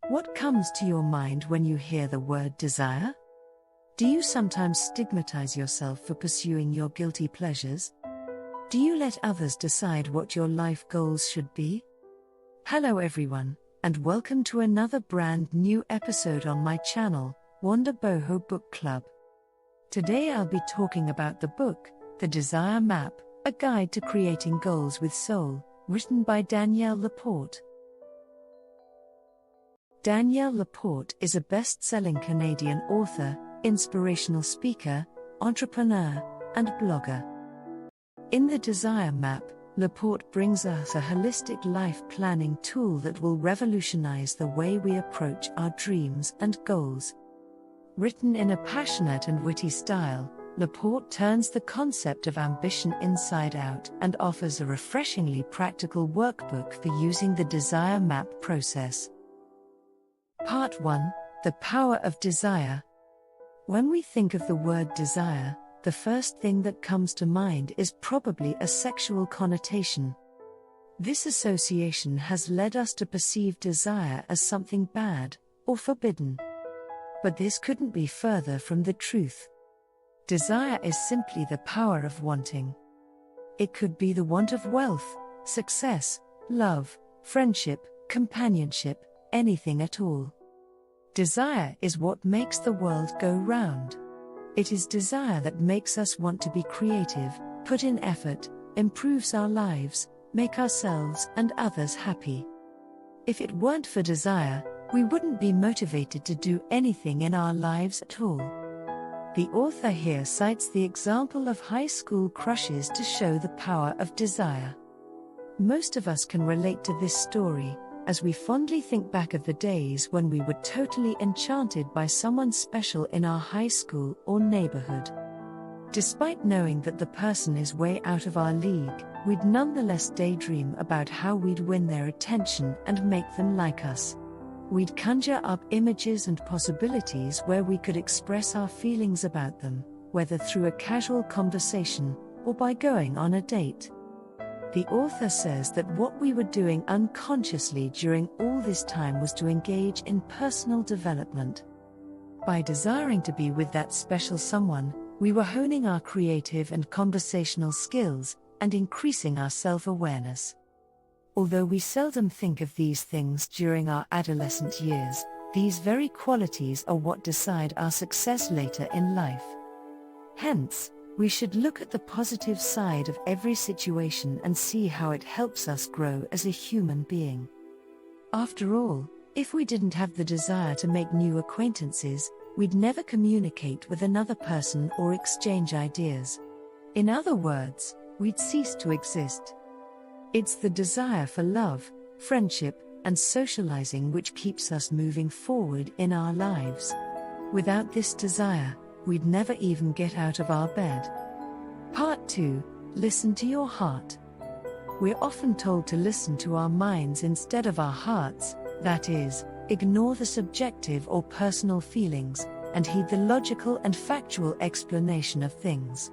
What comes to your mind when you hear the word desire? Do you sometimes stigmatize yourself for pursuing your guilty pleasures? Do you let others decide what your life goals should be? Hello everyone, and welcome to another brand new episode on my channel, Wonder Boho Book Club. Today I'll be talking about the book, The Desire Map, A Guide to Creating Goals with Soul, written by Danielle LaPorte. Danielle LaPorte is a best-selling Canadian author, inspirational speaker, entrepreneur, and blogger. In The Desire Map, LaPorte brings us a holistic life planning tool that will revolutionize the way we approach our dreams and goals. Written in a passionate and witty style, LaPorte turns the concept of ambition inside out and offers a refreshingly practical workbook for using the Desire Map process. Part 1: The Power of Desire. When we think of the word desire, the first thing that comes to mind is probably a sexual connotation. This association has led us to perceive desire as something bad or forbidden. But this couldn't be further from the truth. Desire is simply the power of wanting. It could be the want of wealth, success, love, friendship, companionship, anything at all. Desire is what makes the world go round. It is desire that makes us want to be creative, put in effort, improves our lives, make ourselves and others happy. If it weren't for desire, we wouldn't be motivated to do anything in our lives at all. The author here cites the example of high school crushes to show the power of desire. Most of us can relate to this story, as we fondly think back of the days when we were totally enchanted by someone special in our high school or neighborhood. Despite knowing that the person is way out of our league, we'd nonetheless daydream about how we'd win their attention and make them like us. We'd conjure up images and possibilities where we could express our feelings about them, whether through a casual conversation or by going on a date. The author says that what we were doing unconsciously during all this time was to engage in personal development. By desiring to be with that special someone, we were honing our creative and conversational skills and increasing our self-awareness. Although we seldom think of these things during our adolescent years, these very qualities are what decide our success later in life. Hence, we should look at the positive side of every situation and see how it helps us grow as a human being. After all, if we didn't have the desire to make new acquaintances, we'd never communicate with another person or exchange ideas. In other words, we'd cease to exist. It's the desire for love, friendship, and socializing which keeps us moving forward in our lives. Without this desire, we'd never even get out of our bed. Part 2: Listen to your heart. We're often told to listen to our minds instead of our hearts, that is, ignore the subjective or personal feelings, and heed the logical and factual explanation of things.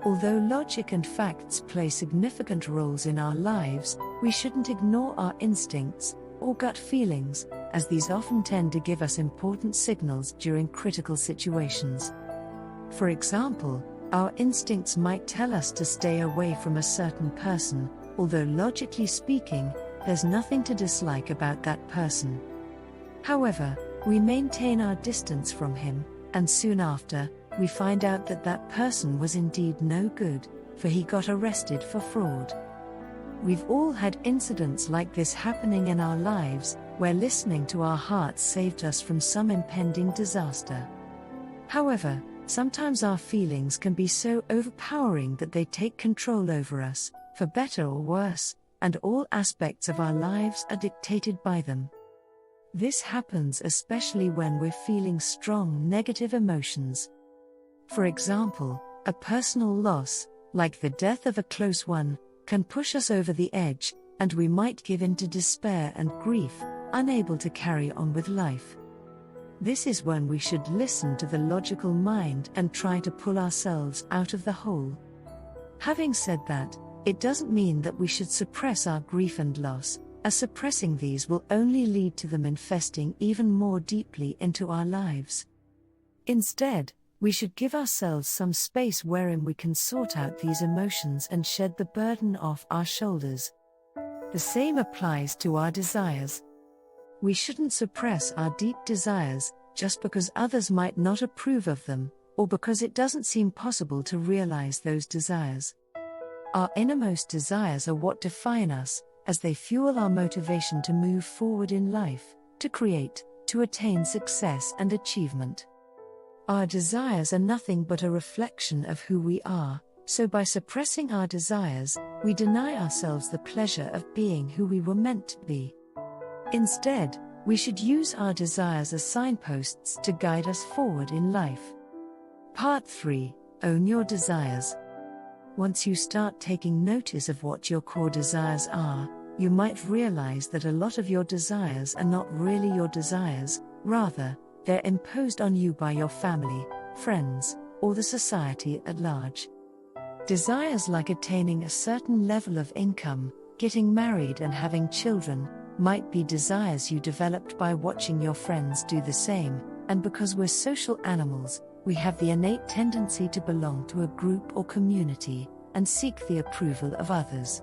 Although logic and facts play significant roles in our lives, we shouldn't ignore our instincts or gut feelings, as these often tend to give us important signals during critical situations. For example, our instincts might tell us to stay away from a certain person, although logically speaking, there's nothing to dislike about that person. However, we maintain our distance from him, and soon after, we find out that that person was indeed no good, for he got arrested for fraud. We've all had incidents like this happening in our lives, where listening to our hearts saved us from some impending disaster. However, sometimes our feelings can be so overpowering that they take control over us, for better or worse, and all aspects of our lives are dictated by them. This happens especially when we're feeling strong negative emotions. For example, a personal loss, like the death of a close one, can push us over the edge, and we might give in to despair and grief, unable to carry on with life. This is when we should listen to the logical mind and try to pull ourselves out of the hole. Having said that, it doesn't mean that we should suppress our grief and loss, as suppressing these will only lead to them infesting even more deeply into our lives. Instead, we should give ourselves some space wherein we can sort out these emotions and shed the burden off our shoulders. The same applies to our desires. We shouldn't suppress our deep desires just because others might not approve of them, or because it doesn't seem possible to realize those desires. Our innermost desires are what define us, as they fuel our motivation to move forward in life, to create, to attain success and achievement. Our desires are nothing but a reflection of who we are, so by suppressing our desires, we deny ourselves the pleasure of being who we were meant to be. Instead, we should use our desires as signposts to guide us forward in life. Part 3. Own your desires. Once you start taking notice of what your core desires are, you might realize that a lot of your desires are not really your desires, rather, they're imposed on you by your family, friends, or the society at large. Desires like attaining a certain level of income, getting married and having children, might be desires you developed by watching your friends do the same, and because we're social animals, we have the innate tendency to belong to a group or community, and seek the approval of others.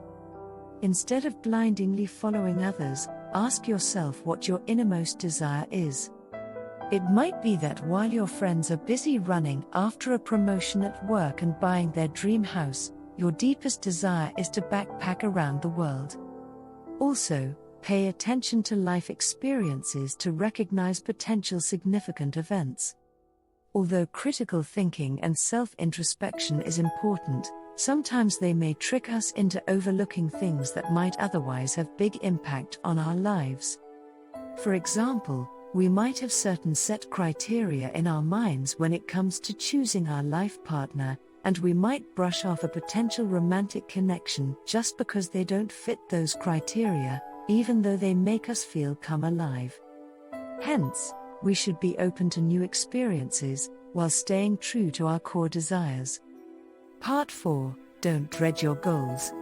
Instead of blindly following others, ask yourself what your innermost desire is. It might be that while your friends are busy running after a promotion at work and buying their dream house, your deepest desire is to backpack around the world. Also, pay attention to life experiences to recognize potential significant events. Although critical thinking and self-introspection is important, sometimes they may trick us into overlooking things that might otherwise have big impact on our lives. For example, we might have certain set criteria in our minds when it comes to choosing our life partner, and we might brush off a potential romantic connection just because they don't fit those criteria, even though they make us feel come alive. Hence, we should be open to new experiences, while staying true to our core desires. Part 4. Don't dread your goals.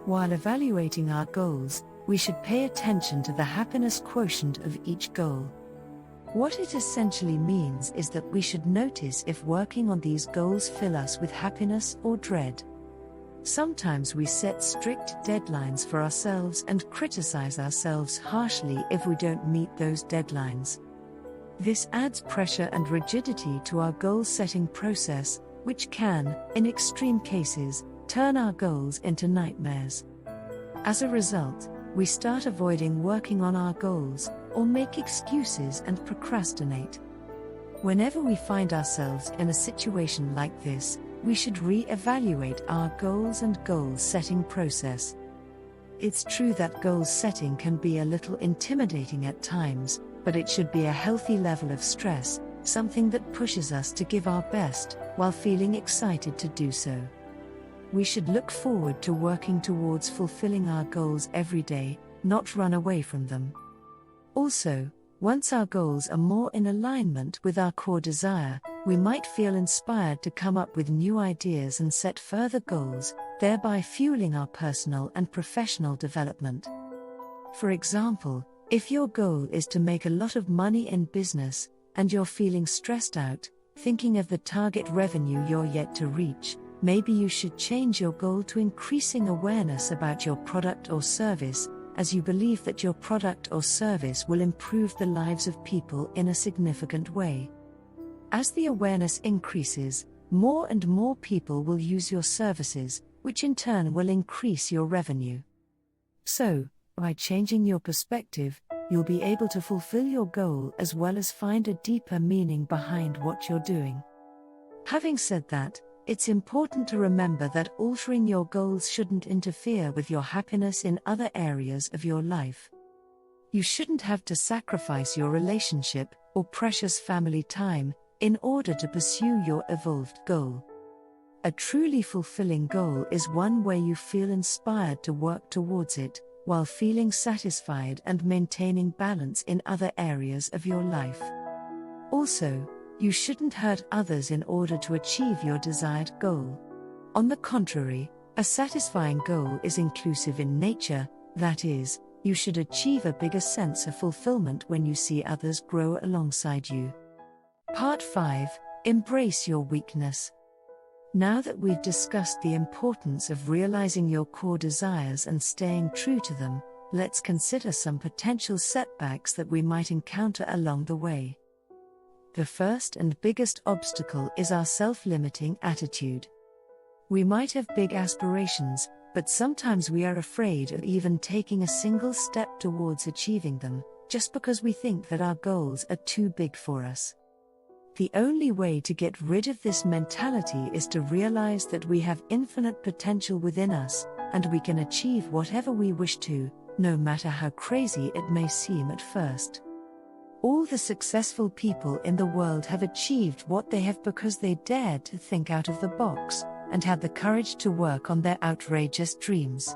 While evaluating our goals, we should pay attention to the happiness quotient of each goal. What it essentially means is that we should notice if working on these goals fill us with happiness or dread. Sometimes we set strict deadlines for ourselves and criticize ourselves harshly if we don't meet those deadlines. This adds pressure and rigidity to our goal-setting process, which can, in extreme cases, turn our goals into nightmares. As a result, we start avoiding working on our goals, or make excuses and procrastinate. Whenever we find ourselves in a situation like this, we should re-evaluate our goals and goal-setting process. It's true that goal setting can be a little intimidating at times, but it should be a healthy level of stress, something that pushes us to give our best, while feeling excited to do so. We should look forward to working towards fulfilling our goals every day, not run away from them. Also, once our goals are more in alignment with our core desire, we might feel inspired to come up with new ideas and set further goals, thereby fueling our personal and professional development. For example, if your goal is to make a lot of money in business, and you're feeling stressed out, thinking of the target revenue you're yet to reach, maybe you should change your goal to increasing awareness about your product or service, as you believe that your product or service will improve the lives of people in a significant way. As the awareness increases, more and more people will use your services, which in turn will increase your revenue. So, by changing your perspective, you'll be able to fulfill your goal as well as find a deeper meaning behind what you're doing. Having said that, it's important to remember that altering your goals shouldn't interfere with your happiness in other areas of your life. You shouldn't have to sacrifice your relationship or precious family time in order to pursue your evolved goal. A truly fulfilling goal is one where you feel inspired to work towards it, while feeling satisfied and maintaining balance in other areas of your life. Also, you shouldn't hurt others in order to achieve your desired goal. On the contrary, a satisfying goal is inclusive in nature, that is, you should achieve a bigger sense of fulfillment when you see others grow alongside you. Part 5. Embrace your weakness. Now that we've discussed the importance of realizing your core desires and staying true to them, let's consider some potential setbacks that we might encounter along the way. The first and biggest obstacle is our self-limiting attitude. We might have big aspirations, but sometimes we are afraid of even taking a single step towards achieving them, just because we think that our goals are too big for us. The only way to get rid of this mentality is to realize that we have infinite potential within us, and we can achieve whatever we wish to, no matter how crazy it may seem at first. All the successful people in the world have achieved what they have because they dared to think out of the box, and had the courage to work on their outrageous dreams.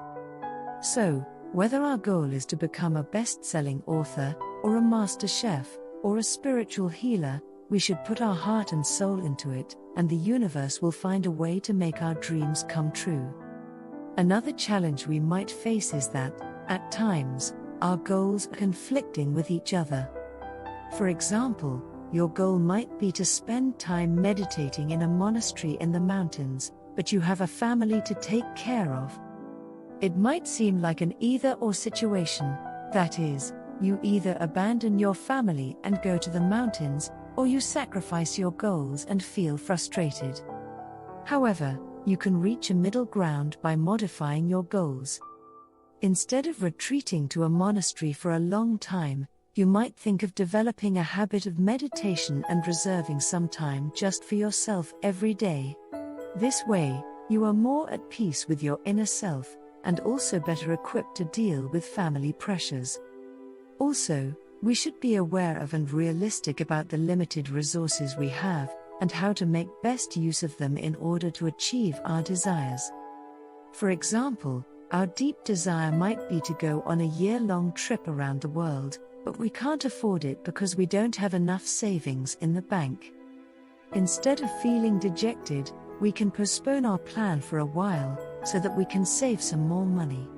So, whether our goal is to become a best-selling author, or a master chef, or a spiritual healer, we should put our heart and soul into it, and the universe will find a way to make our dreams come true. Another challenge we might face is that, at times, our goals are conflicting with each other. For example, your goal might be to spend time meditating in a monastery in the mountains, but you have a family to take care of. It might seem like an either-or situation, that is, you either abandon your family and go to the mountains, or you sacrifice your goals and feel frustrated. However, you can reach a middle ground by modifying your goals. Instead of retreating to a monastery for a long time, you might think of developing a habit of meditation and reserving some time just for yourself every day. This way, you are more at peace with your inner self, and also better equipped to deal with family pressures. Also, we should be aware of and realistic about the limited resources we have, and how to make best use of them in order to achieve our desires. For example, our deep desire might be to go on a year-long trip around the world, but we can't afford it because we don't have enough savings in the bank. Instead of feeling dejected, we can postpone our plan for a while, so that we can save some more money.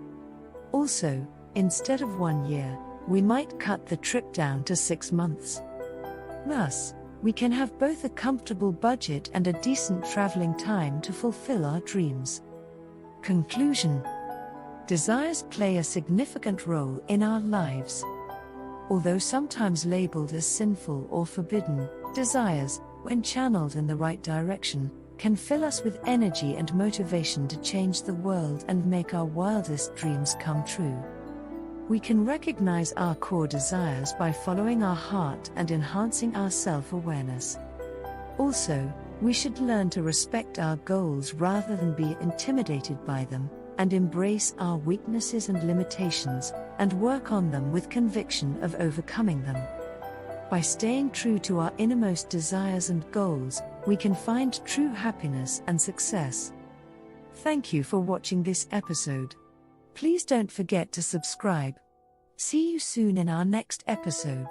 Also, instead of 1 year, we might cut the trip down to 6 months. Thus, we can have both a comfortable budget and a decent traveling time to fulfill our dreams. Conclusion: desires play a significant role in our lives. Although sometimes labeled as sinful or forbidden, desires, when channeled in the right direction, can fill us with energy and motivation to change the world and make our wildest dreams come true. We can recognize our core desires by following our heart and enhancing our self-awareness. Also, we should learn to respect our goals rather than be intimidated by them, and embrace our weaknesses and limitations, and work on them with conviction of overcoming them. By staying true to our innermost desires and goals, we can find true happiness and success. Thank you for watching this episode. Please don't forget to subscribe. See you soon in our next episode.